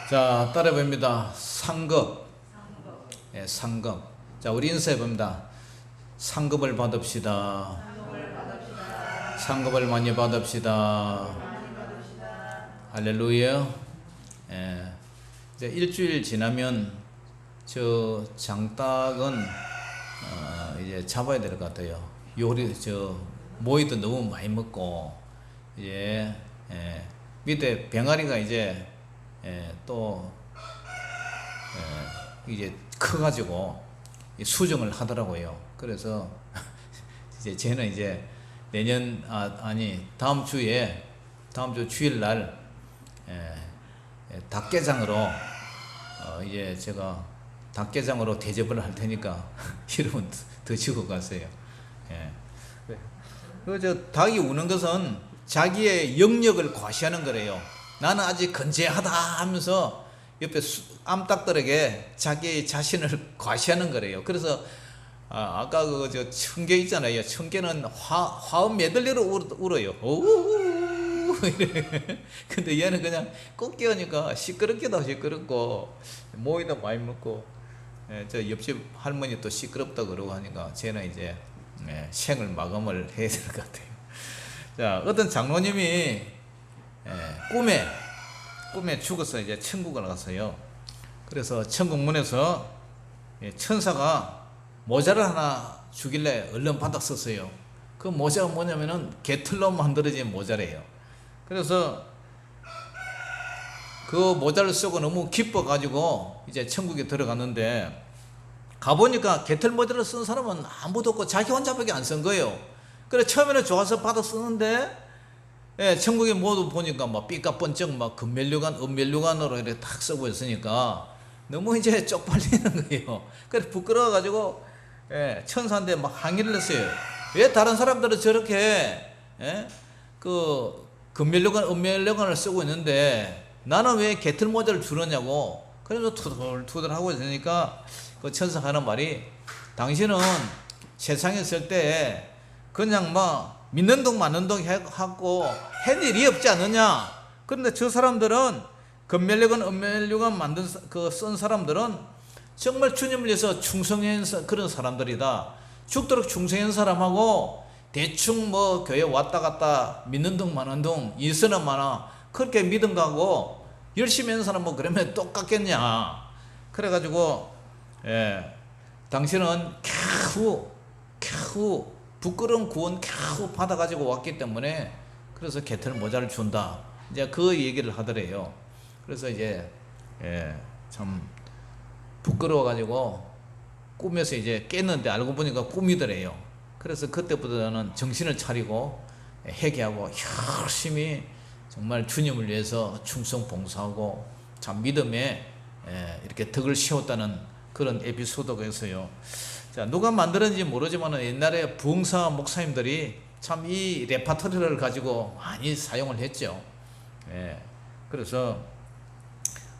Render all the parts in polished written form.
자, 따라해봅니다. 상급. 예, 상급. 자, 우리 인사해봅니다. 상급을 받읍시다. 상급을 많이 받읍시다. 할렐루야. 예. 이제 일주일 지나면 저 장닭은 이제 잡아야 될 것 같아요. 요리 모이도 너무 많이 먹고 이제 밑에 병아리가 이제 또 이제 커가지고 수정을 하더라고요. 그래서 이제 저는 이제 내년 다음 주 주일날 닭게장으로 이제 제가 닭게장으로 대접을 할 테니까 여러분 드시고 가세요. 저 닭이 우는 것은 자기의 영역을 과시하는 거래요. 나는 아직 건재하다 하면서 옆에 암탉들에게 자기 자신을 과시하는 거래요. 그래서 아까 저 청개 있잖아요. 청개는 화음 메들리로 울어요. 오우우우 이래. 근데 얘는 그냥 꼭 깨우니까 시끄럽기도 시끄럽고 모이도 많이 먹고 저 옆집 할머니 또 시끄럽다 그러고 하니까 쟤는 이제 생을 마감을 해야 될 것 같아요. 자, 어떤 장로님이 꿈에 죽어서 이제 천국을 갔어요. 그래서 천국 문에서 천사가 모자를 하나 주길래 얼른 받아 썼어요. 그 모자가 뭐냐면은 개털로 만들어진 모자래요. 그래서 그 모자를 쓰고 너무 기뻐가지고 이제 천국에 들어갔는데 가보니까 개털 모자를 쓴 사람은 아무도 없고 자기 혼자밖에 안 쓴 거예요. 그래 처음에는 좋아서 받아 쓰는데 천국에 모두 보니까 막 삐까뻔쩍 막 금면류관, 은면류관으로 이렇게 탁 쓰고 있으니까 너무 이제 쪽팔리는 거예요. 그래서 부끄러워가지고 천사한테 막 항의를 했어요. 왜 다른 사람들은 저렇게 그 금면류관, 은면류관을 쓰고 있는데 나는 왜 개털 모자를 주느냐고. 그래서 투덜투덜 하고 있으니까 그 천사가 하는 말이 당신은 세상에 있을 때 그냥 막 믿는 동 맞는 동 하고 할 일이 없지 않느냐. 그런데 저 사람들은 금면류관, 은면류관 만든 쓴 사람들은 정말 주님을 위해서 충성한 그런 사람들이다. 죽도록 충성한 사람하고 대충 뭐 교회 왔다 갔다 믿는 동 마는 동 있으나 마나 그렇게 믿음 가고 열심히 하는 사람 뭐 그러면 똑같겠냐. 그래가지고 당신은 겨우 부끄러운 구원 겨우 받아가지고 왔기 때문에 그래서 개털 모자를 준다. 이제 그 얘기를 하더래요. 그래서 이제 참 부끄러워가지고 꿈에서 이제 깼는데 알고 보니까 꿈이더래요. 그래서 그때부터는 정신을 차리고 회개하고 열심히 정말 주님을 위해서 충성 봉사하고 참 믿음에 이렇게 덕을 세웠다는 그런 에피소드가 있어요. 자, 누가 만들었는지 모르지만 옛날에 부흥사 목사님들이 참 이 레파토리를 가지고 많이 사용을 했죠. 그래서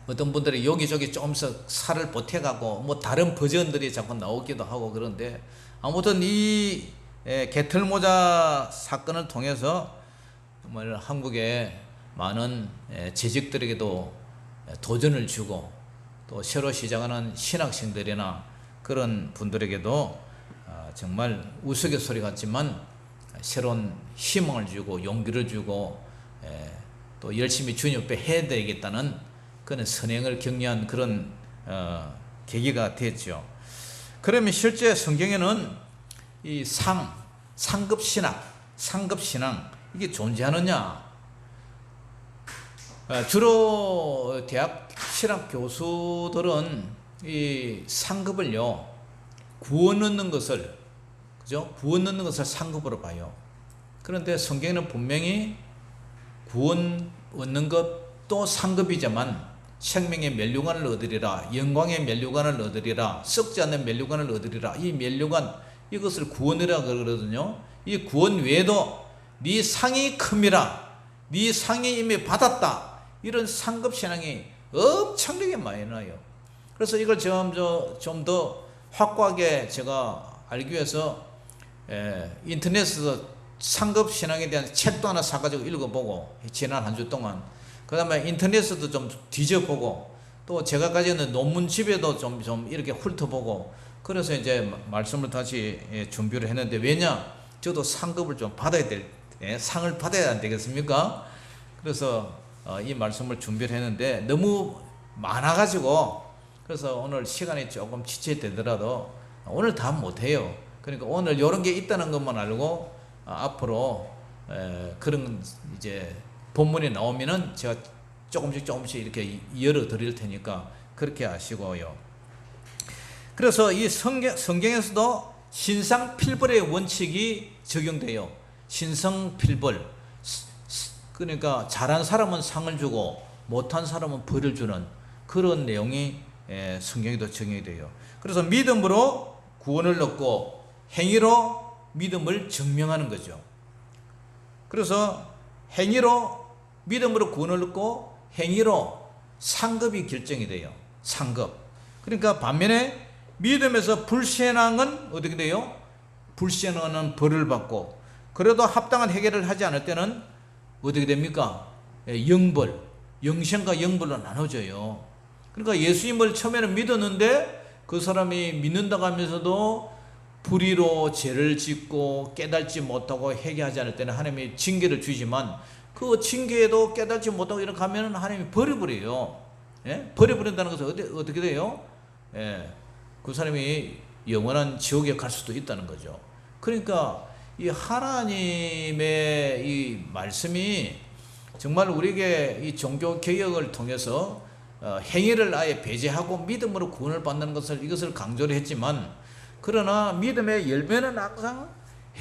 어떤 분들이 여기저기 조금씩 살을 보태가고 뭐 다른 버전들이 자꾸 나오기도 하고 그런데 아무튼 이 개털모자 사건을 통해서 정말 한국의 많은 재직들에게도 도전을 주고 또 새로 시작하는 신학생들이나 그런 분들에게도 정말 우스갯소리 같지만 새로운 희망을 주고 용기를 주고 또 열심히 주님 앞에 해야 되겠다는 그런 선행을 격려한 그런 계기가 됐죠. 그러면 실제 성경에는 이 상급신학, 상급신앙 이게 존재하느냐? 주로 대학 신학 교수들은 이 상급을요 구원 얻는 것을 구원 얻는 것을 상급으로 봐요. 그런데 성경에는 분명히 구원 얻는 것도 상급이지만 생명의 면류관을 얻으리라, 영광의 면류관을 얻으리라, 썩지 않는 면류관을 얻으리라. 이 면류관 이것을 구원이라 그러거든요. 이 구원 외에도 네 상이 큼이라, 네 상이 이미 받았다. 이런 상급 신앙이 엄청나게 많이 나요. 그래서 이걸 좀 더 확고하게 제가 알기 위해서 인터넷에서 상급 신앙에 대한 책도 하나 사가지고 읽어보고 지난 한 주 동안 그 다음에 인터넷에도 좀 뒤져보고 또 제가 가지고 있는 논문집에도 좀 이렇게 훑어보고 그래서 이제 말씀을 다시 준비를 했는데 왜냐? 저도 상급을 좀 받아야 상을 받아야 안 되겠습니까? 그래서 이 말씀을 준비를 했는데 너무 많아가지고 그래서 오늘 시간이 조금 지체되더라도 오늘 다 못해요. 그러니까 오늘 이런 게 있다는 것만 알고 앞으로 그런 이제 본문이 나오면은 제가 조금씩 이렇게 열어 드릴 테니까 그렇게 아시고요. 그래서 이 성경에서도 신상필벌의 원칙이 적용돼요. 신상필벌. 그러니까 잘한 사람은 상을 주고 못한 사람은 벌을 주는 그런 내용이 성경에도 적용이 돼요. 그래서 믿음으로 구원을 얻고 행위로 믿음을 증명하는 거죠. 그래서 믿음으로 구원을 얻고 행위로 상급이 결정이 돼요. 상급. 그러니까 반면에 믿음에서 불신앙은 어떻게 돼요? 불신앙은 벌을 받고 그래도 합당한 해결을 하지 않을 때는 어떻게 됩니까? 영벌, 영생과 영벌로 나눠져요. 그러니까 예수님을 처음에는 믿었는데 그 사람이 믿는다고 하면서도 불의로 죄를 짓고 깨닫지 못하고 회개하지 않을 때는 하나님이 징계를 주지만 그 징계에도 깨닫지 못하고 이렇게 하면 하나님이 버려버려요. 예? 버려버린다는 것은 어떻게 돼요? 예. 그 사람이 영원한 지옥에 갈 수도 있다는 거죠. 그러니까 이 하나님의 이 말씀이 정말 우리에게 이 종교 개혁을 통해서 행위를 아예 배제하고 믿음으로 구원을 받는 이것을 강조를 했지만 그러나 믿음의 열매는 항상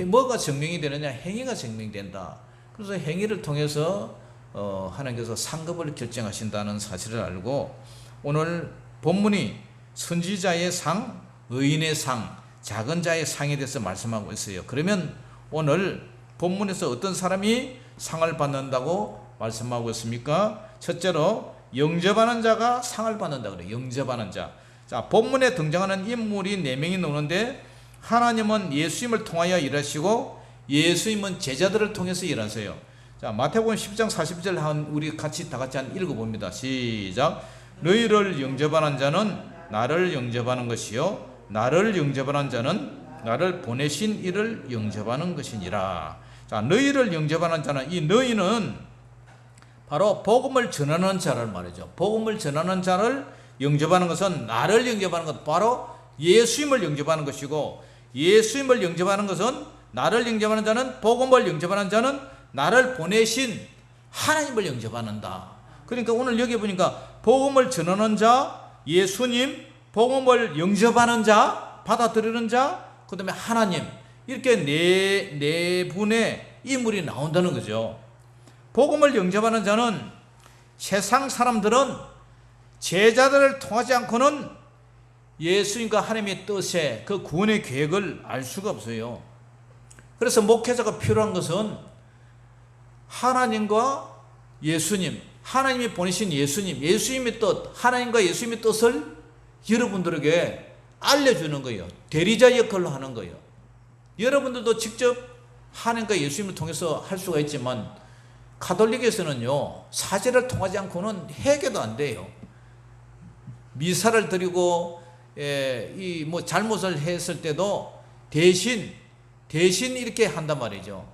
뭐가 증명이 되느냐? 행위가 증명된다. 그래서 행위를 통해서 하나님께서 상급을 결정하신다는 사실을 알고 오늘 본문이 선지자의 상, 의인의 상, 작은 자의 상에 대해서 말씀하고 있어요. 그러면 오늘 본문에서 어떤 사람이 상을 받는다고 말씀하고 있습니까? 첫째로 영접하는 자가 상을 받는다 그래요. 영접하는 자. 자, 본문에 등장하는 인물이 4명이 나오는데 하나님은 예수님을 통하여 일하시고 예수님은 제자들을 통해서 일하세요. 자, 마태복음 10장 40절 우리 같이 다 같이 읽어봅니다. 시작. 너희를 영접하는 자는 나를 영접하는 것이요 나를 영접하는 자는 나를 보내신 이를 영접하는 것이니라. 자, 너희를 영접하는 자는 이 너희는 바로 복음을 전하는 자를 말이죠. 복음을 전하는 자를 영접하는 것은 나를 영접하는 것 바로 예수님을 영접하는 것이고 예수님을 영접하는 것은 나를 영접하는 자는 복음을 영접하는 자는 나를 보내신 하나님을 영접하는다. 그러니까 오늘 여기 보니까 복음을 전하는 자, 예수님, 복음을 영접하는 자, 받아들이는 자, 그 다음에 하나님 이렇게 네 분의 인물이 나온다는 거죠. 복음을 영접하는 자는 세상 사람들은 제자들을 통하지 않고는 예수님과 하나님의 뜻에 그 구원의 계획을 알 수가 없어요. 그래서 목회자가 필요한 것은 하나님과 예수님, 하나님이 보내신 예수님의 뜻, 하나님과 예수님의 뜻을 여러분들에게 알려주는 거예요. 대리자 역할로 하는 거예요. 여러분들도 직접 하나님과 예수님을 통해서 할 수가 있지만 가톨릭에서는요 사제를 통하지 않고는 회개도 안 돼요. 미사를 드리고 이 뭐 잘못을 했을 때도 대신 이렇게 한단 말이죠.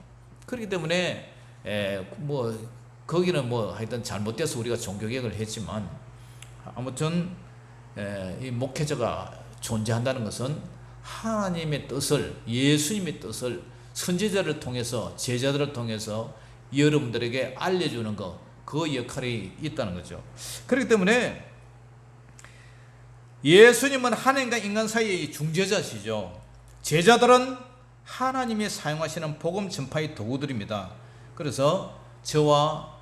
그렇기 때문에 뭐 거기는 뭐 하여튼 잘못돼서 우리가 종교개혁을 했지만 아무튼 이 목회자가 존재한다는 것은 하나님의 뜻을 예수님의 뜻을 선지자를 통해서 제자들을 통해서 여러분들에게 알려주는 것, 그 역할이 있다는 거죠. 그렇기 때문에 예수님은 하나님과 인간 사이의 중재자시죠. 제자들은 하나님이 사용하시는 복음 전파의 도구들입니다. 그래서 저와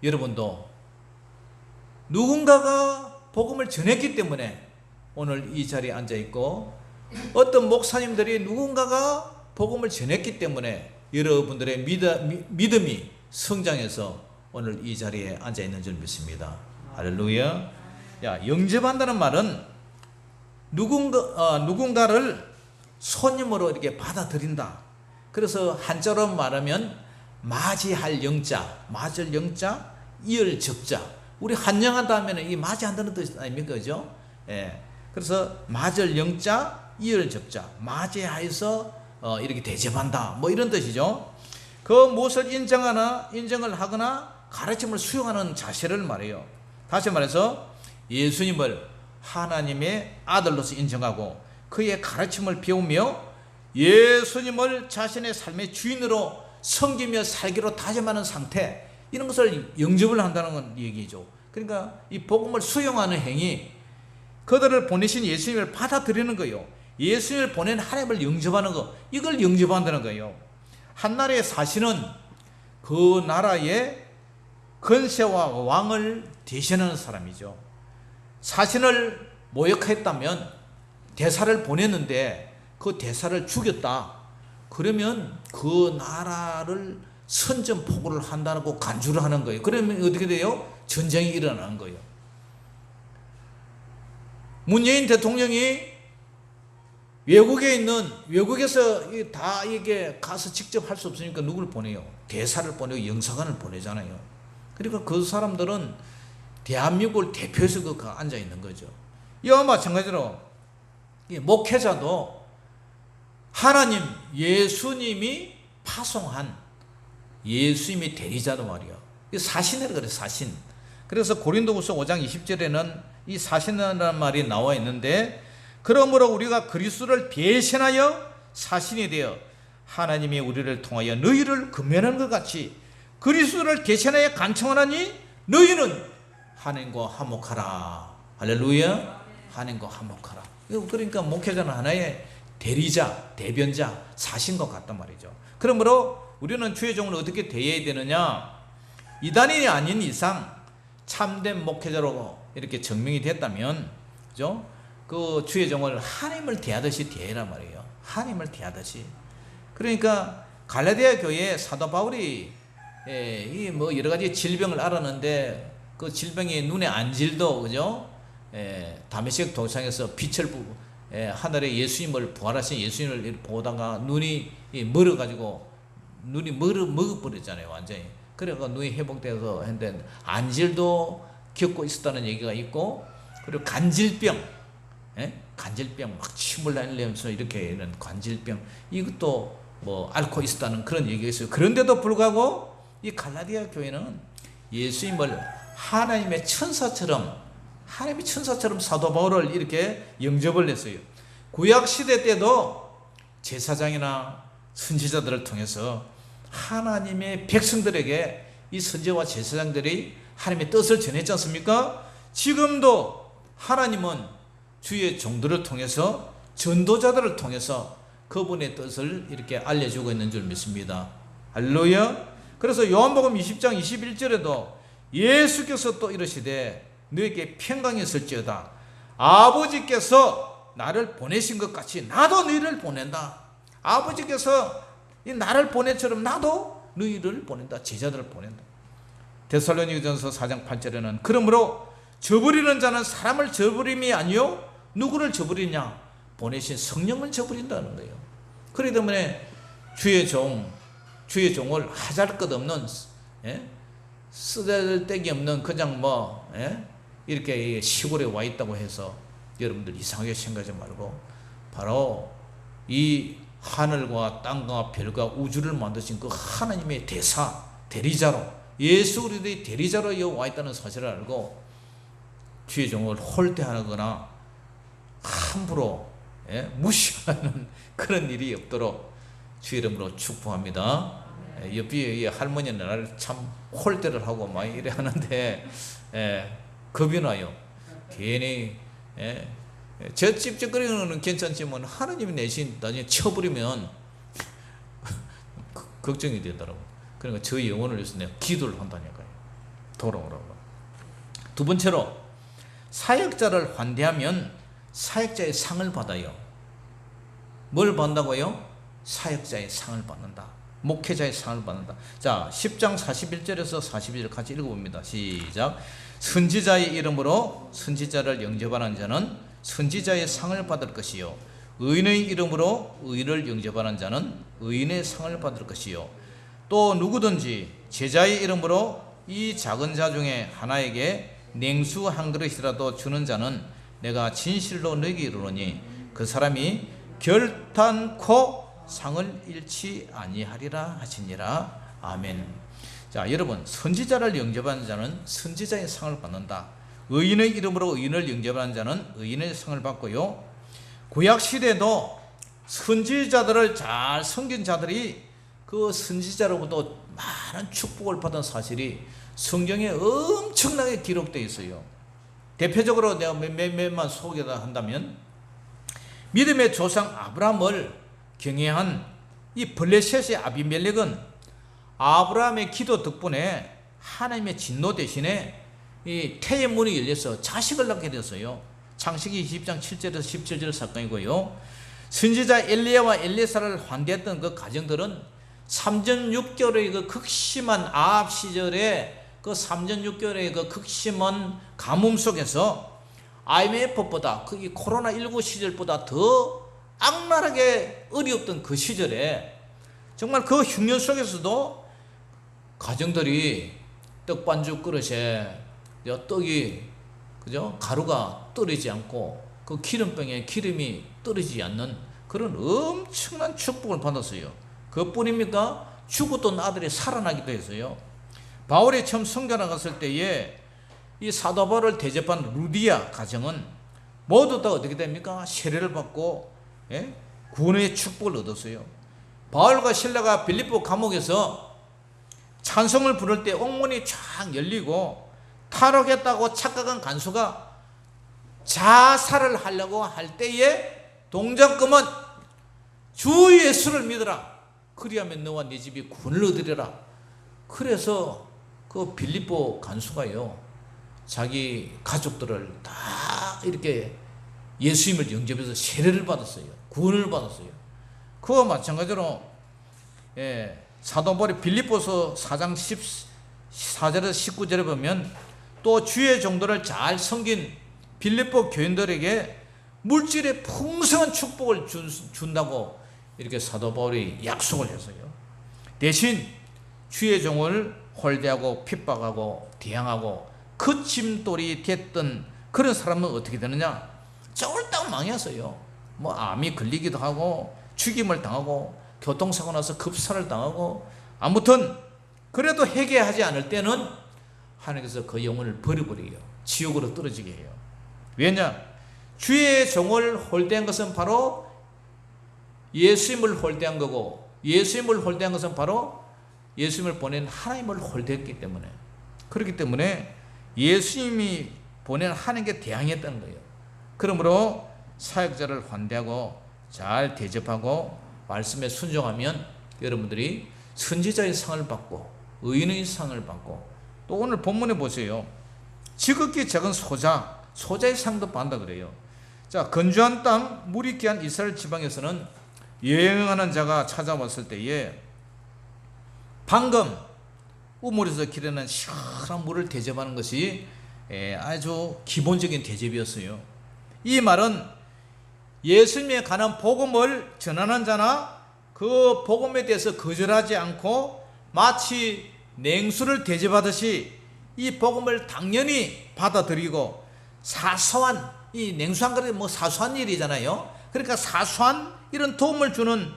여러분도 누군가가 복음을 전했기 때문에 오늘 이 자리에 앉아 있고 어떤 목사님들이 누군가가 복음을 전했기 때문에 여러분들의 믿음이 성장해서 오늘 이 자리에 앉아 있는 줄 믿습니다. 할렐루야. 야, 영접한다는 말은 누군가를 손님으로 이렇게 받아들인다. 그래서 한자로 말하면 맞이할 영자, 맞을 영자, 이을 적자. 우리 한영하다 하면은 이 맞이한다는 뜻 아닙니까? 그죠? 예. 그래서 맞을 영자, 이을 접자, 맞이하여서 이렇게 대접한다. 뭐 이런 뜻이죠. 그 무엇을 인정을 하거나 가르침을 수용하는 자세를 말해요. 다시 말해서 예수님을 하나님의 아들로서 인정하고 그의 가르침을 배우며 예수님을 자신의 삶의 주인으로 섬기며 살기로 다짐하는 상태, 이런 것을 영접을 한다는 건 얘기죠. 그러니까 이 복음을 수용하는 행위, 그들을 보내신 예수님을 받아들이는 거예요. 예수님을 보낸 하나님을 영접하는 거, 이걸 영접한다는 거예요. 한 나라의 사신은 그 나라의 건세와 왕을 대신하는 사람이죠. 사신을 모욕했다면 대사를 보냈는데 그 대사를 죽였다. 그러면 그 나라를 선전포고를 한다고 간주를 하는 거예요. 그러면 어떻게 돼요? 전쟁이 일어나는 거예요. 문재인 대통령이 외국에서 다 이게 가서 직접 할 수 없으니까 누구를 보내요? 대사를 보내고 영사관을 보내잖아요. 그러니까 그 사람들은 대한민국을 대표해서 앉아 있는 거죠. 이와 마찬가지로 목회자도 하나님, 예수님이 파송한 예수님의 대리자도 말이야. 사신이라 그래, 사신. 그래서 고린도후서 5장 20절에는 이 사신이라는 말이 나와 있는데, 그러므로 우리가 그리스도를 대신하여 사신이 되어 하나님이 우리를 통하여 너희를 금면하는 것 같이 그리스도를 대신하여 간청하나니 너희는 하나님과 화목하라. 할렐루야. 하나님과 화목하라. 그러니까 목회자는 하나의 대리자, 대변자, 사신과 같단 말이죠. 그러므로 우리는 주의 종을 어떻게 대해야 되느냐? 이단인이 아닌 이상 참된 목회자로 이렇게 증명이 됐다면, 그죠? 그 주의 종을 하나님을 대하듯이 대해란 말이에요. 하나님을 대하듯이. 그러니까 갈라디아 교회에 사도 바울이 이 뭐 여러 가지 질병을 앓았는데 그 질병이 눈에 안 질도, 그죠? 다메섹 도상에서 빛을 하늘에 예수님을 부활하신 예수님을 보다가 눈이 멀어가지고 눈이 먹어버렸잖아요, 완전히. 그래서 눈이 회복돼서 했는데 안질도 겪고 있었다는 얘기가 있고, 그리고 간질병, 간질병 막 침을 날리면서 이렇게 이런 관질병, 이것도 뭐 앓고 있었다는 그런 얘기가 있어요. 그런데도 불구하고 이 갈라디아 교회는 예수님을 하나님의 천사처럼 사도 바울을 이렇게 영접을 했어요. 구약 시대 때도 제사장이나 선지자들을 통해서 하나님의 백성들에게 이 선지자와 제사장들이 하나님의 뜻을 전했지 않습니까? 지금도 하나님은 주의 종들을 통해서, 전도자들을 통해서 그분의 뜻을 이렇게 알려주고 있는 줄 믿습니다. 할렐루야. 그래서 요한복음 20장 21절에도 예수께서 또 이르시되 너에게 평강이 있을지어다. 아버지께서 나를 보내신 것 같이 나도 너희를 보낸다. 아버지께서 이 나를 보낸처럼 나도 너희를 보낸다. 제자들을 보낸다. 데살로니가전서 4장 8절에는 그러므로 저버리는 자는 사람을 저버림이 아니요 누구를 저버리냐? 보내신 성령을 저버린다는 거예요. 그렇기 때문에 주의 종을 하잘것없는, 쓰잘데기 없는 그냥 뭐 이렇게 시골에 와 있다고 해서 여러분들 이상하게 생각하지 말고, 바로 이 하늘과 땅과 별과 우주를 만드신 그 하나님의 대리자로, 예수 그리스도의 대리자로 와 있다는 사실을 알고 주의 종을 홀대하거나 함부로 무시하는 그런 일이 없도록 주의 이름으로 축복합니다. 옆에 할머니는 나를 참 홀대를 하고 막 이래 하는데 겁이 나요. 괜히 저 찝찝거리는 거는 괜찮지만 하나님이 내신 나중에 쳐버리면 걱정이 되더라고요. 그러니까 저 영혼을 위해서 내가 기도를 한다니까요. 돌아오라고. 두 번째로, 사역자를 환대하면 사역자의 상을 받아요. 뭘 받는다고요? 사역자의 상을 받는다. 목회자의 상을 받는다. 자, 10장 41절에서 42절 같이 읽어봅니다. 시작. 선지자의 이름으로 선지자를 영접하는 자는 선지자의 상을 받을 것이요, 의인의 이름으로 의인을 영접하는 자는 의인의 상을 받을 것이요, 또 누구든지 제자의 이름으로 이 작은 자 중에 하나에게 냉수 한 그릇이라도 주는 자는 내가 진실로 너에게 이르노니 그 사람이 결단코 상을 잃지 아니하리라 하시니라. 아멘. 자, 여러분, 선지자를 영접하는 자는 선지자의 상을 받는다. 의인의 이름으로 의인을 영접하는 자는 의인의 상을 받고요. 구약 시대도 선지자들을 잘 섬긴 자들이 그 선지자로부터 많은 축복을 받은 사실이 성경에 엄청나게 기록되어 있어요. 대표적으로 내가 몇만 소개다 한다면, 믿음의 조상 아브라함을 경외한 이 블레셋의 아비멜렉은 아브라함의 기도 덕분에 하나님의 진노 대신에 이 태의 문이 열려서 자식을 낳게 되었어요. 창세기 20장 7절에서 17절 사건이고요. 선지자 엘리야와 엘리사를 환대했던 그 가정들은 3년 6개월의 그 극심한 아합 시절에 그 3년 6개월의 그 극심한 가뭄 속에서 IMF보다 그 코로나19 시절보다 더 악랄하게 어려웠던 그 시절에 정말 그 흉년 속에서도 가정들이 떡반죽 그릇에 떡이 그죠? 가루가 떨어지지 않고 그 기름병에 기름이 떨어지지 않는 그런 엄청난 축복을 받았어요. 그뿐입니까? 죽었던 아들이 살아나기도 했어요. 바울이 처음 선교 나갔을 때에 이 사도 바울을 대접한 루디아 가정은 모두 다 어떻게 됩니까? 세례를 받고 구원의 축복을 얻었어요. 바울과 실라가 빌립보 감옥에서 찬송을 부를 때 옥문이 쫙 열리고 탈옥했다고 착각한 간수가 자살을 하려고 할 때에 동작금은 주 예수를 믿으라. 그리하면 너와 네 집이 구원을 얻으리라. 그래서 그 빌립보 간수가요, 자기 가족들을 다 이렇게 예수님을 영접해서 세례를 받았어요. 구원을 받았어요. 그와 마찬가지로 사도 바울이 빌립보서 4장 14절에서 19절에 보면 또 주의 종들을 잘 섬긴 빌립보 교인들에게 물질의 풍성한 축복을 준다고 이렇게 사도 바울이 약속을 했어요. 대신 주의 종을 홀대하고 핍박하고 대항하고 거침돌이 됐던 그런 사람은 어떻게 되느냐? 쫄딱 망했어요. 뭐 암이 걸리기도 하고 죽임을 당하고 교통사고 나서 급사를 당하고, 아무튼 그래도 회개하지 않을 때는 하나님께서 그 영혼을 버려버려요. 지옥으로 떨어지게 해요. 왜냐? 주의 종을 홀대한 것은 바로 예수님을 홀대한 거고, 예수님을 홀대한 것은 바로 예수님을 보낸 하나님을 홀대했기 때문에, 그렇기 때문에 예수님이 보낸 하나님께 대항했다는 거예요. 그러므로 사역자를 환대하고 잘 대접하고 말씀에 순종하면 여러분들이 선지자의 상을 받고 의인의 상을 받고, 또 오늘 본문에 보세요. 지극히 작은 소자의 상도 받는다 그래요. 자, 건조한 땅, 물이 귀한 이스라엘 지방에서는 여행하는 자가 찾아왔을 때에 방금 우물에서 기르는 시원한 물을 대접하는 것이 아주 기본적인 대접이었어요. 이 말은 예수님에 관한 복음을 전하는 자나 그 복음에 대해서 거절하지 않고 마치 냉수를 대접하듯이 이 복음을 당연히 받아들이고, 사소한 이 냉수 한 그릇이 뭐 사소한 일이잖아요. 그러니까 사소한 이런 도움을 주는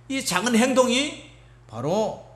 이 작은 행동이 바로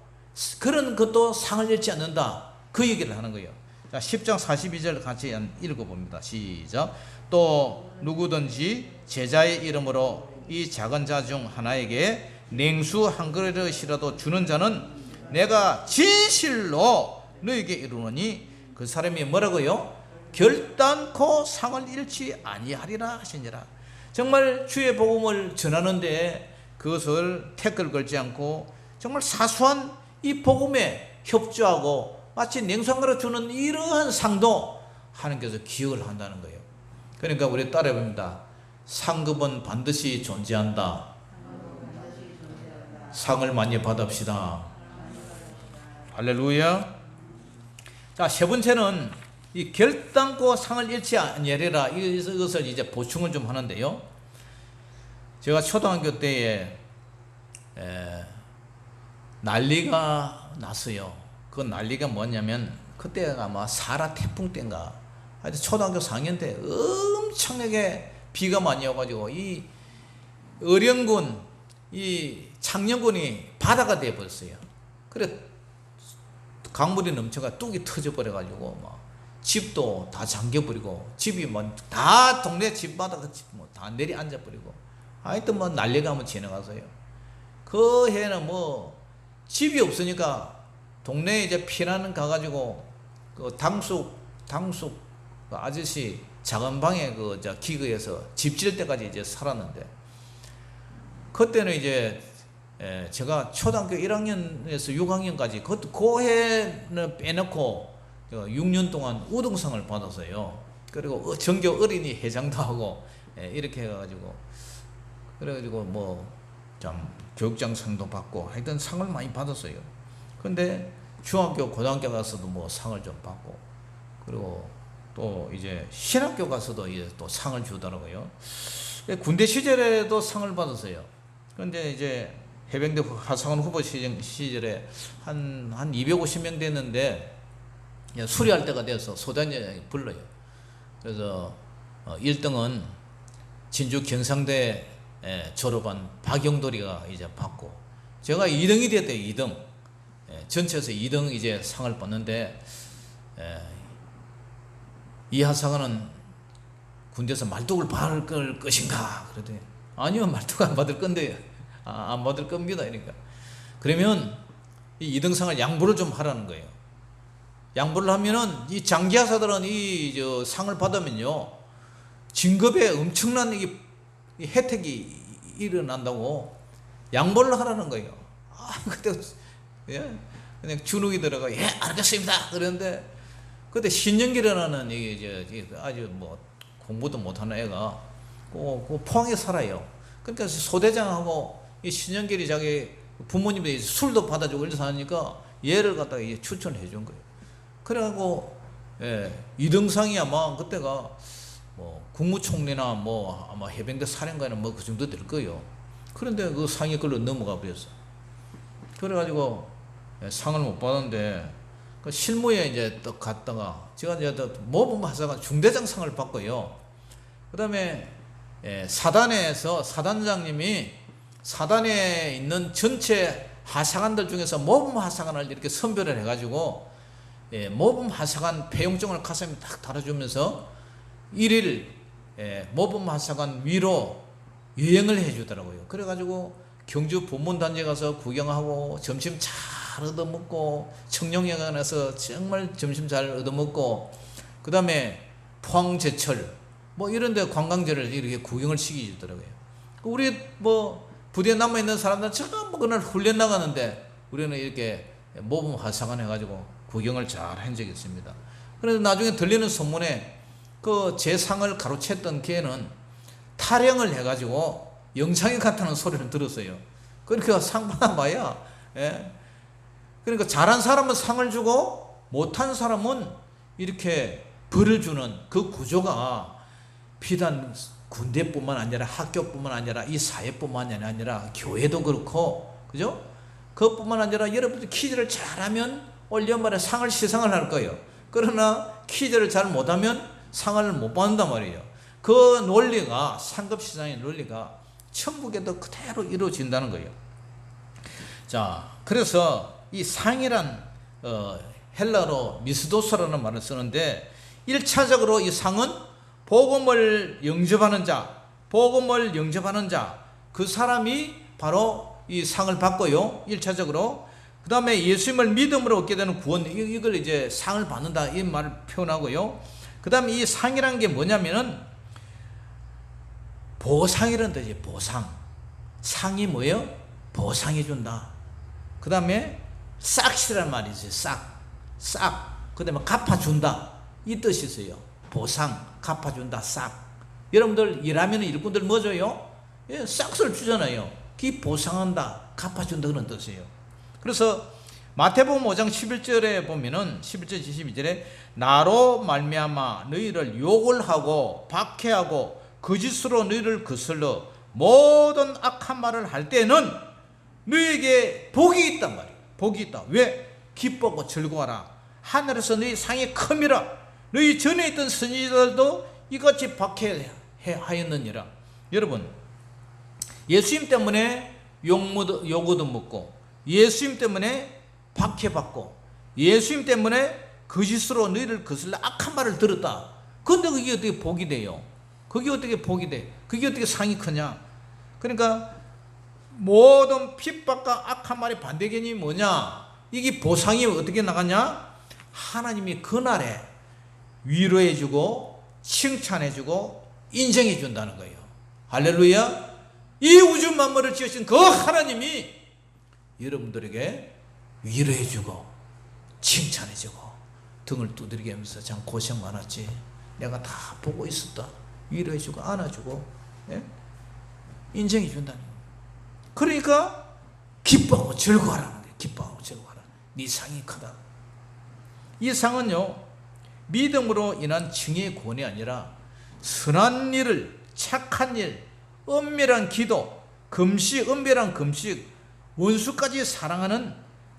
그런 것도 상을 잃지 않는다, 그 얘기를 하는 거예요. 자, 10장 42절 같이 읽어봅니다. 시작. 또 누구든지 제자의 이름으로 이 작은 자 중 하나에게 냉수 한 그릇이라도 주는 자는 내가 진실로 너에게 이르노니 그 사람이 뭐라고요? 결단코 상을 잃지 아니하리라 하시니라. 정말 주의 복음을 전하는데 그것을 태클 걸지 않고 정말 사소한 이 복음에 협조하고 마치 냉수 한 그릇 주는 이러한 상도 하나님께서 기억을 한다는 거예요. 그러니까 우리 따라해봅니다. 상급은 반드시 존재한다. 상을 많이 받읍시다. 할렐루야. 자, 세 번째는 이 결단코 상을 잃지 아니하리라, 이것을 이제 보충을 좀 하는데요. 제가 초등학교 때에 난리가 났어요. 그 난리가 뭐냐면 그때가 아마 사라 태풍 때인가 하여튼 초등학교 4학년 때 엄청나게 비가 많이 와가지고 이 어령군 이 창녕군이 바다가 돼버렸어요. 그래 강물이 넘쳐가 뚝이 터져버려가지고 막 집도 다 잠겨버리고 집이 뭐 다 동네 집마다 다 내리 앉아버리고 하여튼 뭐 난리가 한번 지나가서요. 그 해는 뭐 집이 없으니까 동네에 이제 피난은 가가지고 그 당숙 그 아저씨 작은 방에 그 저 기거에서 집 지을 때까지 이제 살았는데 그때는 이제 제가 초등학교 1학년에서 6학년까지 그 해는 빼놓고 6년 동안 우등상을 받았어요. 그리고 전교 어린이 회장도 하고 이렇게 해가지고 그래가지고 뭐 참 교육장상도 받고 하여튼 상을 많이 받았어요. 근데 중학교 고등학교 가서도 뭐 상을 좀 받고 그리고 또 이제 신학교 가서도 이제 또 상을 주더라고요. 군대 시절에도 상을 받았어요. 근데 이제 해병대 하상원 후보 시절에 한 250명 됐는데 수리할 때가 돼서 소단장이 불러요. 그래서 1등은 진주 경상대 졸업한 박영돌이가 이제 받고 제가 2등이 됐대요. 2등 전체에서 2등 이제 상을 받는데 이 하상원은 군대에서 말뚝을 받을 것인가 그러더니 아니요 말뚝 안 받을 건데요. 안 받을 겁니다. 그러니까 그러면 이 2등상을 양보를 좀 하라는 거예요. 양보를 하면은 이 장기하사들은 이 저 상을 받으면요 진급에 엄청난 이 혜택이 일어난다고 양보를 하라는 거예요. 그때 그냥 주눅이 들어가 알겠습니다. 그런데 그때 신영길이라는 이게 아주 뭐 공부도 못하는 애가 그 포항에 살아요. 그러니까 소대장하고 이 신영길이 자기 부모님들이 술도 받아주고 이래서 하니까 얘를 갖다가 추천해 준 거예요. 그래갖고 2등상이 아마 그때가 뭐 국무총리나 뭐 아마 해병대 사령관이나 뭐 그 정도 될 거예요. 그런데 그 상이 그걸로 넘어가 버렸어. 그래가지고 상을 못 받았는데 그 실무에 이제 또 갔다가 제가 이제 모범하사관 중대장상을 받고요. 그 다음에 사단에서 사단장님이 사단에 있는 전체 하사관들 중에서 모범하사관을 이렇게 선별을 해가지고 모범하사관 폐용증을 가슴에 딱 달아주면서 1일 모범하사관 위로 여행을 해주더라고요. 그래가지고 경주 본문단지에 가서 구경하고 점심 잘 얻어먹고 청룡회관에서 정말 점심 잘 얻어먹고 그 다음에 포항제철 뭐 이런데 관광지를 이렇게 구경을 시켜주더라고요. 우리 뭐 부대에 남아있는 사람들은 전부 그날 훈련 나가는데 우리는 이렇게 모범하사관 해가지고 구경을 잘 한 적이 있습니다. 그래서 나중에 들리는 소문에 그 제 상을 가로챘던 걔는 탈영을 해가지고 영창에 갔다는 소리를 들었어요. 그러니까 상 받아봐야 그러니까 잘한 사람은 상을 주고 못한 사람은 이렇게 벌을 주는 그 구조가 비단 군대뿐만 아니라 학교뿐만 아니라 이 사회뿐만 아니라 교회도 그렇고 그죠? 그것뿐만 아니라 여러분들 퀴즈를 잘하면 올 연말에 상을 시상을 할 거예요. 그러나 퀴즈를 잘 못하면 상을 못 받는단 말이에요. 그 논리가 상급 시장의 논리가 천국에도 그대로 이루어진다는 거예요. 자, 그래서 이 상이란 헬라어로 미스도스라는 말을 쓰는데 1차적으로 이 상은 복음을 영접하는 자, 그 사람이 바로 이 상을 받고요. 1차적으로. 그 다음에 예수님을 믿음으로 얻게 되는 구원, 이걸 이제 상을 받는다, 이 말을 표현하고요. 그 다음에 이 상이라는 게 뭐냐면은 보상이라는 뜻이에요. 보상. 상이 뭐예요? 보상해 준다. 그 다음에 싹이라는 말이 있어요. 싹. 그 다음에 갚아준다. 이 뜻이 있어요. 보상, 갚아준다, 싹. 여러분들 일하면 일꾼들 뭐 줘요? 싹을 주잖아요. 그 보상한다, 갚아준다 그런 뜻이에요. 그래서 마태복음 5장 11절에 보면은 11절 22절에 나로 말미암아 너희를 욕을 하고 박해하고 거짓으로 너희를 거슬러 모든 악한 말을 할 때는 너희에게 복이 있단 말이에요. 복이 있다. 왜? 기뻐하고 즐거워하라. 하늘에서 너희 상이 큼이라. 너희 전에 있던 선지자들도 이같이 박해하였느니라. 여러분, 예수님 때문에 욕도 먹고, 예수님 때문에 박해받고, 예수님 때문에 거짓으로 너희를 거슬러 악한 말을 들었다. 그런데 그게 어떻게 복이 돼요? 그게 어떻게 복이 돼? 그게 어떻게 상이 크냐? 그러니까 모든 핍박과 악한 말의 반대견이 뭐냐? 이게 보상이 어떻게 나가냐? 하나님이 그날에 위로해주고 칭찬해주고 인정해준다는 거예요. 할렐루야. 이 우주 만물을 지으신 그 하나님이 여러분들에게 위로해주고 칭찬해주고 등을 두드리게 하면서 참 고생 많았지, 내가 다 보고 있었다, 위로해주고 안아주고, 예? 인정해준다는 거예요. 그러니까 기뻐하고 즐거워하라는 거예요. 기뻐하고 즐거워하라. 네 상이 크다. 이 상은요, 믿음으로 인한 칭의 구원이 아니라 선한 일을, 착한 일, 은밀한 기도, 금식, 은밀한 금식, 원수까지 사랑하는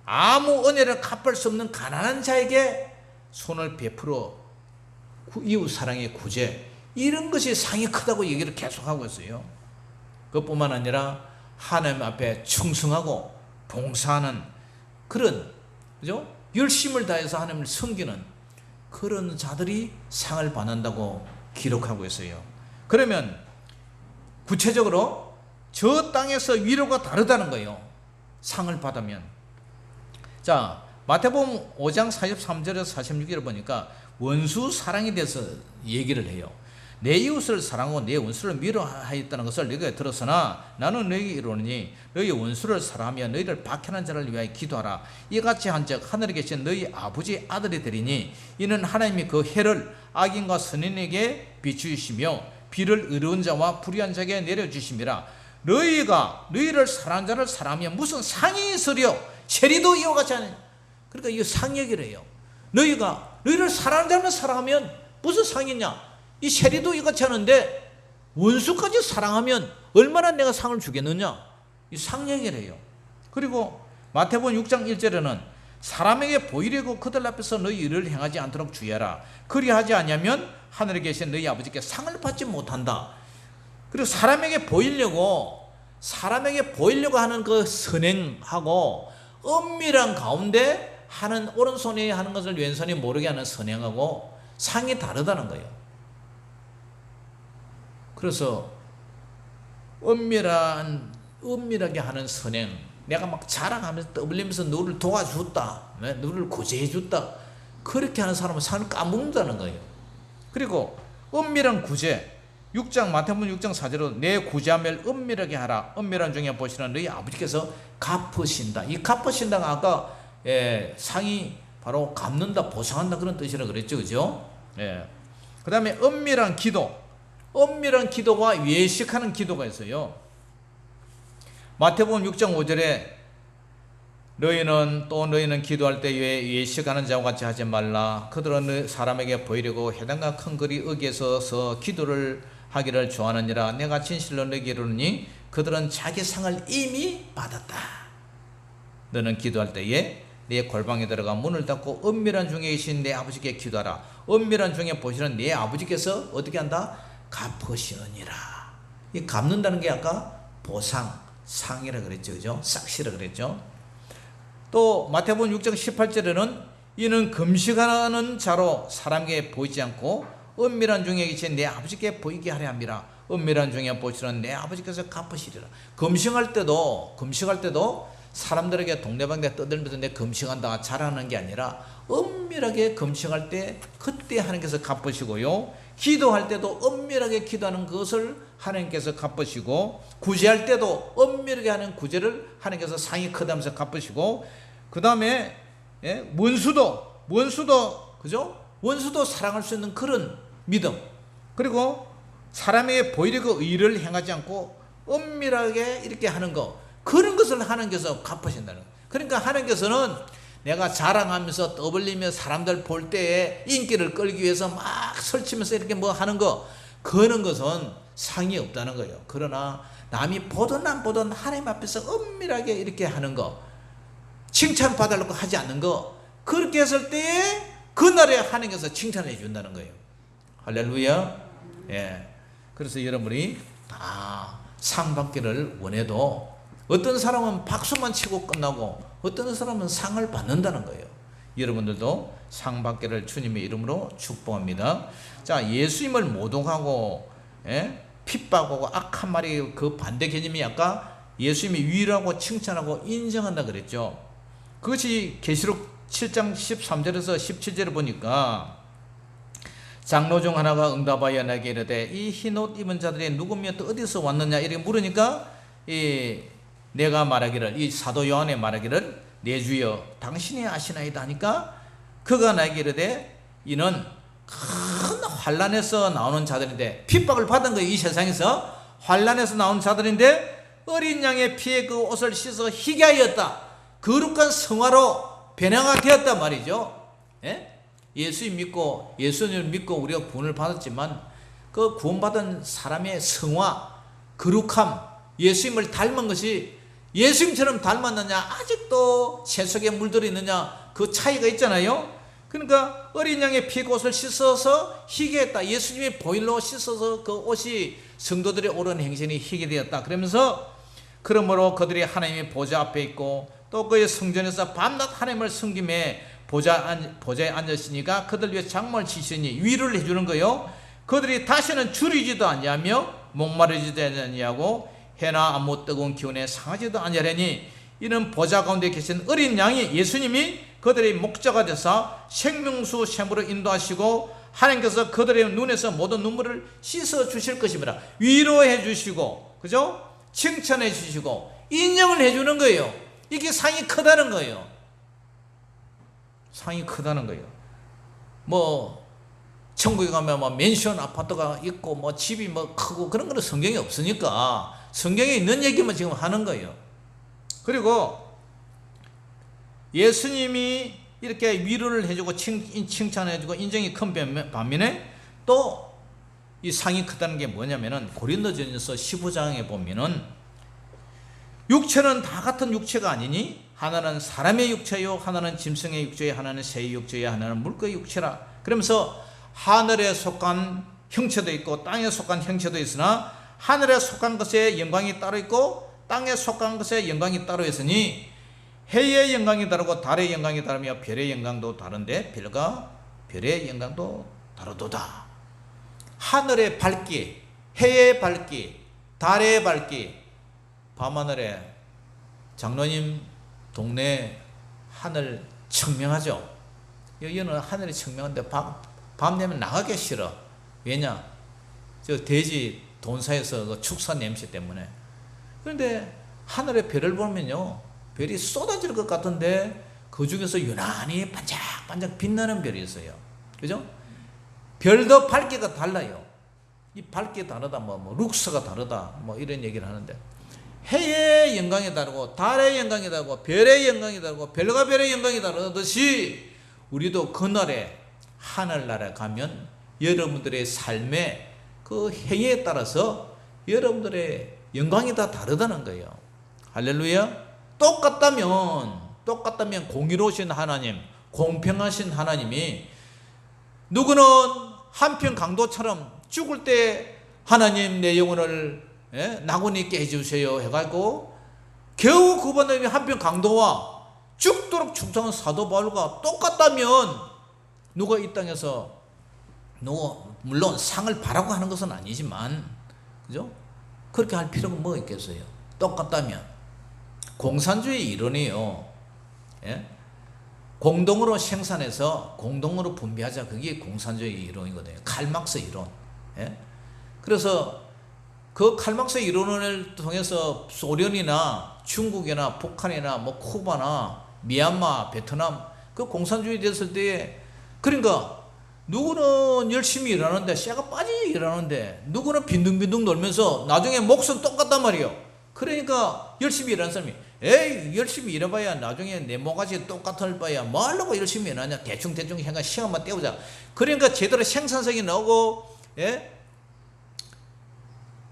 아무 은혜를 갚을 수 없는 가난한 자에게 손을 베풀어 이웃 사랑의 구제, 이런 것이 상이 크다고 얘기를 계속하고 있어요. 그것뿐만 아니라 하나님 앞에 충성하고 봉사하는 그런, 그죠? 열심을 다해서 하나님을 섬기는 그런 자들이 상을 받는다고 기록하고 있어요. 그러면 구체적으로 저 땅에서 위로가 다르다는 거예요. 상을 받으면. 자, 마태복음 5장 43절에서 46절을 보니까 원수 사랑에 대해서 얘기를 해요. 내 이웃을 사랑하고 내 원수를 미워하였다는 것을 너희가 들었으나 나는 너희에게 이르노니 너희 원수를 사랑하며 너희를 박해하는 자를 위하여 기도하라. 이같이 한즉 하늘에 계신 너희 아버지 아들이 되리니 이는 하나님이 그 해를 악인과 선인에게 비추시며 비를 의로운 자와 불의한 자에게 내려주심이라. 너희가 너희를 사랑하는 자를 사랑하면 무슨 상이 있으려? 세리도 이와 같이 하느냐. 그러니까 이 상얘기래요. 너희가 너희를 사랑하는 자를 사랑하면 무슨 상이 있냐? 이 세리도 이같이 하는데 원수까지 사랑하면 얼마나 내가 상을 주겠느냐? 이 상 얘기를 해요. 그리고 마태복음 6장 1절에는 사람에게 보이려고 그들 앞에서 너희 일을 행하지 않도록 주의하라. 그리하지 아니하면 하늘에 계신 너희 아버지께 상을 받지 못한다. 그리고 사람에게 보이려고 하는 그 선행하고 은밀한 가운데 하는, 오른손이 하는 것을 왼손이 모르게 하는 선행하고 상이 다르다는 거예요. 그래서 은밀하게 하는 선행, 내가 막 자랑하면서 떠벌리면서 너를 도와줬다, 너를 구제해줬다, 그렇게 하는 사람은 상을 까먹는다는 거예요. 그리고 은밀한 구제, 마태복음 6장 4절로 내 구제함을 은밀하게 하라. 은밀한 중에 보시는 너희 아버지께서 갚으신다. 이 갚으신다가 아까 상이 바로 갚는다, 보상한다 그런 뜻이라 그랬죠, 그죠? 그 다음에 은밀한 기도와 외식하는 기도가 있어요. 마태복음 6장 5절에 너희는 기도할 때에 외식하는 자와 같이 하지 말라. 그들은 사람에게 보이려고 회당과 큰 거리 어귀에서 기도를 하기를 좋아하느니라. 내가 진실로 너희에게 이르노니 그들은 자기 상을 이미 받았다. 너는 기도할 때에 내 골방에 들어가 문을 닫고 은밀한 중에 계신 내 아버지께 기도하라. 은밀한 중에 보시는 내 아버지께서 어떻게 한다? 갚으시느니라. 이 갚는다는 게 아까 보상, 상이라 그랬죠, 그죠? 싹시라 그랬죠. 또 마태복음 6장 18절에는 이는 금식하는 자로 사람에게 보이지 않고 은밀한 중에 계신 내 아버지께 보이게 하려 함이라. 은밀한 중에 보시는 내 아버지께서 갚으시리라. 금식할 때도 사람들에게 동네방네 떠들면서 내 금식한다 자랑하는 게 아니라 은밀하게 금식할 때 그때 하나님께서 갚으시고요. 기도할 때도 은밀하게 기도하는 것을 하나님께서 갚으시고, 구제할 때도 은밀하게 하는 구제를 하나님께서 상이 크다면서 갚으시고, 그 다음에 원수도 그죠? 원수도 사랑할 수 있는 그런 믿음, 그리고 사람에게 보이려고 의를 행하지 않고 은밀하게 이렇게 하는 거, 그런 것을 하나님께서 갚으신다는 거예요. 그러니까 하나님께서는 내가 자랑하면서 떠벌리며 사람들 볼 때에 인기를 끌기 위해서 막 설치면서 이렇게 뭐 하는 거, 그런 것은 상이 없다는 거예요. 그러나 남이 보든 안 보든 하나님 앞에서 은밀하게 이렇게 하는 거, 칭찬받으려고 하지 않는 거, 그렇게 했을 때 그날에 하나님께서 칭찬해 준다는 거예요. 할렐루야. 예. 그래서 여러분이 다 상 받기를 원해도 어떤 사람은 박수만 치고 끝나고 어떤 사람은 상을 받는다는 거예요. 여러분들도 상 받기를 주님의 이름으로 축복합니다. 자, 예수님을 모독하고 핍박하고 악한 말이 그 반대 개념이 아까 예수님이 위로하고 칭찬하고 인정한다 그랬죠. 그것이 계시록 7장 13절에서 17절을 보니까 장로 중 하나가 응답하여 내게 이르되 이 흰 옷 입은 자들이 누구며 또 어디서 왔느냐 이렇게 물으니까 내가 말하기를 이 사도 요한이 말하기를 내 주여 당신이 아시나이다 하니까 그가 나에게 이르되 이는 큰 환난에서 나오는 자들인데 핍박을 받은 거예요. 이 세상에서 환난에서 나온 자들인데 어린 양의 피에 그 옷을 씻어 희게 하였다. 거룩한 성화로 변화가 되었단 말이죠. 예수님 믿고 예수님을 믿고 우리가 구원을 받았지만 그 구원받은 사람의 성화, 거룩함, 예수님을 닮은 것이 예수님처럼 닮았느냐 아직도 채석에 물들어 있느냐 그 차이가 있잖아요. 그러니까 어린 양의 피 옷을 씻어서 희게 했다. 예수님이 보일로 씻어서 그 옷이 성도들의 옳은 행실이 희게 되었다. 그러면서 그러므로 그들이 하나님의 보좌 앞에 있고 또 그의 성전에서 밤낮 하나님을 섬김에 보좌에 앉았으니까 그들 위해 장막을 치시니 위로를 해주는 거요. 그들이 다시는 줄이지도 아니하며 목마르지도 아니하고 해나 아무 뜨거운 기운에 상하지도 아니하려니 이는 보좌 가운데 계신 어린 양이 예수님이 그들의 목자가 되사 생명수 샘으로 인도하시고 하나님께서 그들의 눈에서 모든 눈물을 씻어 주실 것입니다. 위로해 주시고 그죠? 칭찬해 주시고 인정을 해 주는 거예요. 이게 상이 크다는 거예요. 상이 크다는 거예요. 뭐 천국에 가면 뭐 맨션 아파트가 있고 뭐 집이 뭐 크고 그런 거는 성경에 없으니까 성경에 있는 얘기만 지금 하는 거예요. 그리고 예수님이 이렇게 위로를 해주고 칭찬해주고 인정이 큰 반면에 또 이 상이 크다는 게 뭐냐면은 고린도전서 15장에 보면은 육체는 다 같은 육체가 아니니 하나는 사람의 육체요 하나는 짐승의 육체요 하나는 새의 육체요 하나는 물고기 육체라. 그러면서 하늘에 속한 형체도 있고 땅에 속한 형체도 있으나 하늘에 속한 것에 영광이 따로 있고 땅에 속한 것에 영광이 따로 있으니 해의 영광이 다르고 달의 영광이 다르며 별의 영광도 다른데 별과 별의 영광도 다르도다. 하늘의 밝기, 해의 밝기, 달의 밝기, 밤하늘에 장로님 동네 하늘 청명하죠. 여기는 하늘이 청명한데 밤 되면 나가기 싫어. 왜냐? 저 돼지 돈사에서 그 축사 냄새 때문에. 그런데 하늘의 별을 보면요, 별이 쏟아질 것 같은데 그 중에서 유난히 반짝반짝 빛나는 별이 있어요. 그죠? 별도 밝기가 달라요. 이 밝기 다르다, 뭐 룩스가 다르다, 뭐 이런 얘기를 하는데 해의 영광이 다르고 달의 영광이 다르고 별의 영광이 다르고 별과 별의 영광이 다르듯이 우리도 그날에 하늘나라에 가면 여러분들의 삶의 그 행위에 따라서 여러분들의 영광이 다 다르다는 거예요. 할렐루야. 똑같다면 공의로우신 하나님, 공평하신 하나님이 누구는 한편 강도처럼 죽을 때 하나님 내 영혼을 나군이 있게 해주세요 해가지고 겨우 그분의 한편 강도와 죽도록 충성한 사도 바울과 똑같다면 누가 이 땅에서 물론 상을 바라고 하는 것은 아니지만 그죠? 그렇게 할 필요가 뭐 있겠어요? 똑같다면 공산주의 이론이에요. 공동으로 생산해서 공동으로 분배하자. 그게 공산주의 이론이거든요. 칼막스 이론. 그래서 그 칼막스 이론을 통해서 소련이나 중국이나 북한이나 뭐 쿠바나 미얀마, 베트남 그 공산주의 됐을 때에 그러니까 누구는 열심히 일하는데 쇠가 빠지게 일하는데 누구는 빈둥빈둥 놀면서 나중에 몫은 똑같단 말이에요. 그러니까 열심히 일하는 사람이 에이 열심히 일해봐야 나중에 내 모가지 똑같을 바야 뭐 하려고 열심히 일하냐 대충 해가 시간만 때우자. 그러니까 제대로 생산성이 나오고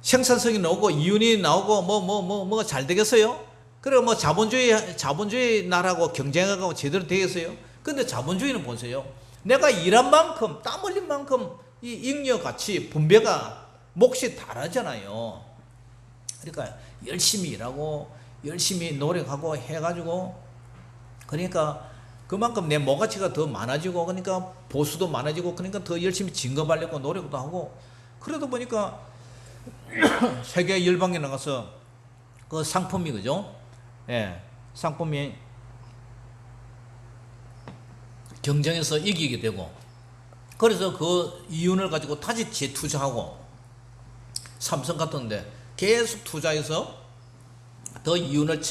생산성이 나오고 이윤이 나오고 뭐가 잘 되겠어요? 그리고 뭐 자본주의 나라고 경쟁하고 제대로 되겠어요? 근데 자본주의는 보세요. 내가 일한 만큼, 땀 흘린 만큼 이 잉여 가치, 분배가 몫이 다르잖아요. 그러니까 열심히 일하고 열심히 노력하고 해가지고, 그러니까 그만큼 내 모가치가 더 많아지고, 그러니까 보수도 많아지고, 그러니까 더 열심히 진급하려고 노력도 하고, 그러다 보니까 세계 열방에 나가서 그 상품이, 그죠? 예, 상품이 경쟁에서 이기게 되고, 그래서 그 이윤을 가지고 다시 재투자하고, 삼성 같은데 계속 투자해서 더 이윤을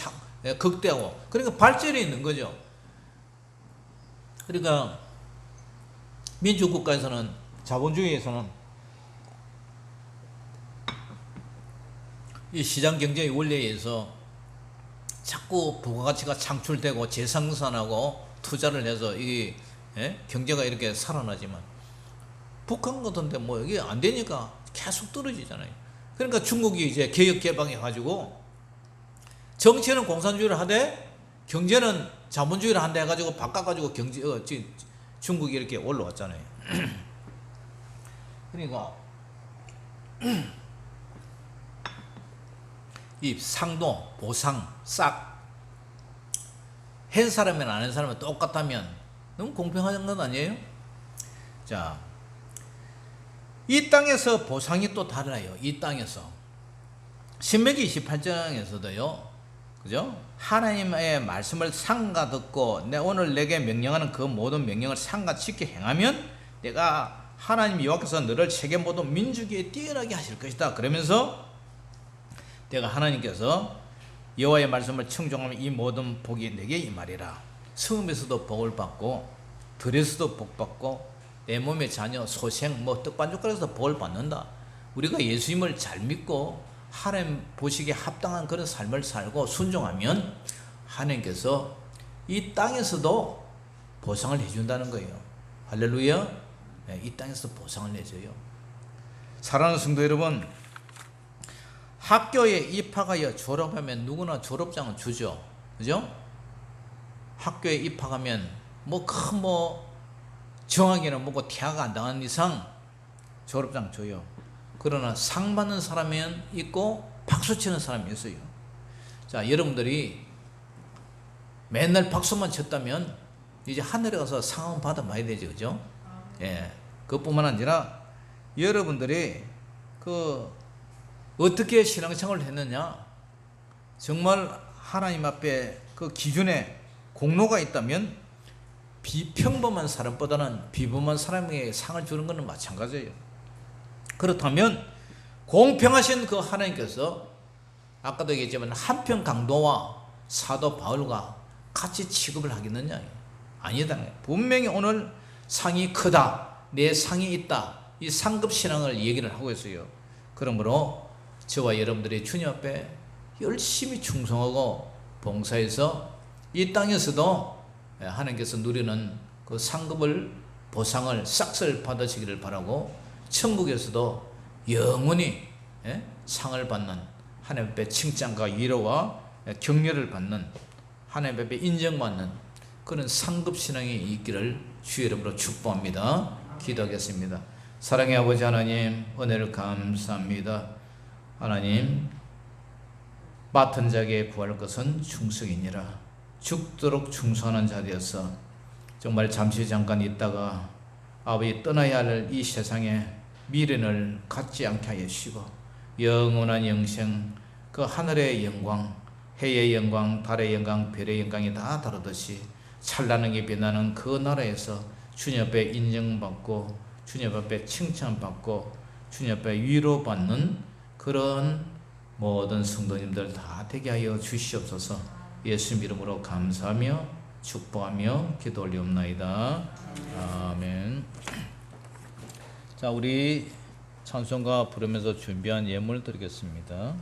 극대화하고, 그러니까 발전이 있는 거죠. 그러니까 민주국가에서는, 자본주의에서는 이 시장 경제의 원리에 의해서 자꾸 부가가치가 창출되고 재생산하고 투자를 해서 이 경제가 이렇게 살아나지만, 북한 같은데 뭐 이게 안 되니까 계속 떨어지잖아요. 그러니까 중국이 이제 개혁 개방해 가지고 정치는 공산주의를 하되 경제는 자본주의를 한다 해가지고 바꿔가지고 중국이 이렇게 올라왔잖아요. 그러니까 이 상도, 보상, 싹 한 사람이나 안 한 사람은 똑같다면 너무 공평한 건 아니에요? 자, 이 땅에서 보상이 또 달라요. 이 땅에서 신명기 28장에서도요, 그죠? 하나님의 말씀을 상가 듣고 내 오늘 내게 명령하는 그 모든 명령을 상가 지켜 행하면 내가 하나님 여호와께서 너를 세계 모든 민족에 뛰어나게 하실 것이다. 그러면서 내가 하나님께서 여호와의 말씀을 청종하면 이 모든 복이 내게 임하리라. 성읍에서도 복을 받고 들에서도 복 받고 내 몸의 자녀, 소생, 뭐 떡반죽거리에서 복을 받는다. 우리가 예수님을 잘 믿고 하나님 보시기에 합당한 그런 삶을 살고 순종하면 하나님께서 이 땅에서도 보상을 해준다는 거예요. 할렐루야. 네, 이 땅에서 보상을 내줘요. 사랑하는 성도 여러분, 학교에 입학하여 졸업하면 누구나 졸업장은 주죠. 그죠? 학교에 입학하면 정학이나 뭐고 퇴학 안 당한 이상 졸업장 줘요. 그러나 상 받는 사람은 있고 박수 치는 사람이 있어요. 자, 여러분들이 맨날 박수만 쳤다면 이제 하늘에 가서 상은 받아봐야 되죠. 그죠? 예. 그뿐만 아니라 여러분들이 어떻게 신앙생활을 했느냐, 정말 하나님 앞에 그 기준에 공로가 있다면 비평범한 사람보다는 비범한 사람에게 상을 주는 것은 마찬가지예요. 그렇다면 공평하신 그 하나님께서 아까도 얘기했지만 한평 강도와 사도 바울과 같이 취급을 하겠느냐? 아니다. 분명히 오늘 상이 크다, 내 상이 있다, 이 상급 신앙을 얘기를 하고 있어요. 그러므로 저와 여러분들이 주님 앞에 열심히 충성하고 봉사해서 이 땅에서도 하나님께서 누리는 그 상급을, 보상을 싹쓸 받으시기를 바라고, 천국에서도 영원히 상을 받는, 하나님 앞에 칭찬과 위로와 격려를 받는, 하나님 앞에 인정받는 그런 상급 신앙이 있기를 주의 이름으로 축복합니다. 기도하겠습니다. 사랑의 아버지 하나님, 은혜를 감사합니다. 하나님, 맡은 자에게 구할 것은 충성이니라. 죽도록 충성하는 자 되어서 정말 잠시 잠깐 있다가 아버지 떠나야 할 이 세상에 미련을 갖지 않게 하여 주시고, 영원한 영생, 그 하늘의 영광, 해의 영광, 달의 영광, 별의 영광이 다 다르듯이 찬란하게 빛나는 그 나라에서 주님 앞에 인정받고 주님 앞에 칭찬받고 주님 앞에 위로받는 그런 모든 성도님들 다 되게 하여 주시옵소서. 예수 이름으로 감사하며 축복하며 기도 올리옵나이다. 아멘. 자, 우리 찬송가 부르면서 준비한 예물 드리겠습니다.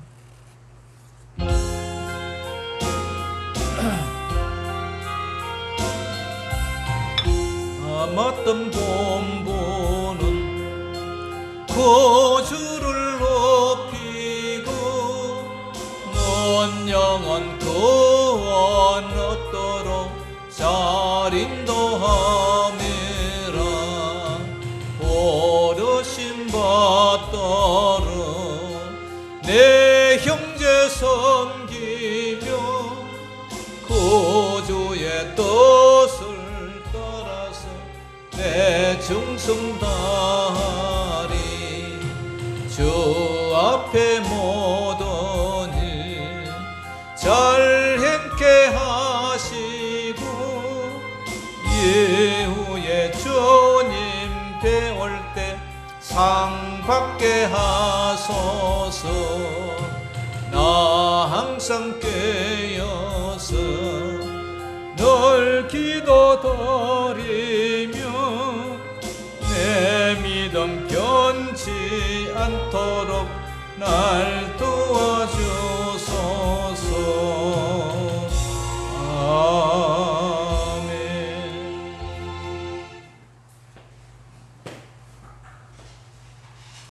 아팠던 본부는 거주를 높이고 먼 영원 구원 얻도록 잘 인도하 받들어 내 형제 섬기며 구주의 뜻을 따라서 내 충성 다하리. 주 앞에 모든 일 잘 행케 하시고 이후에 주님 배울 때 상 받게 하소서. 나 항상 깨어서 널 기도드리며 내 믿음 변치 않도록 날 도와주소서.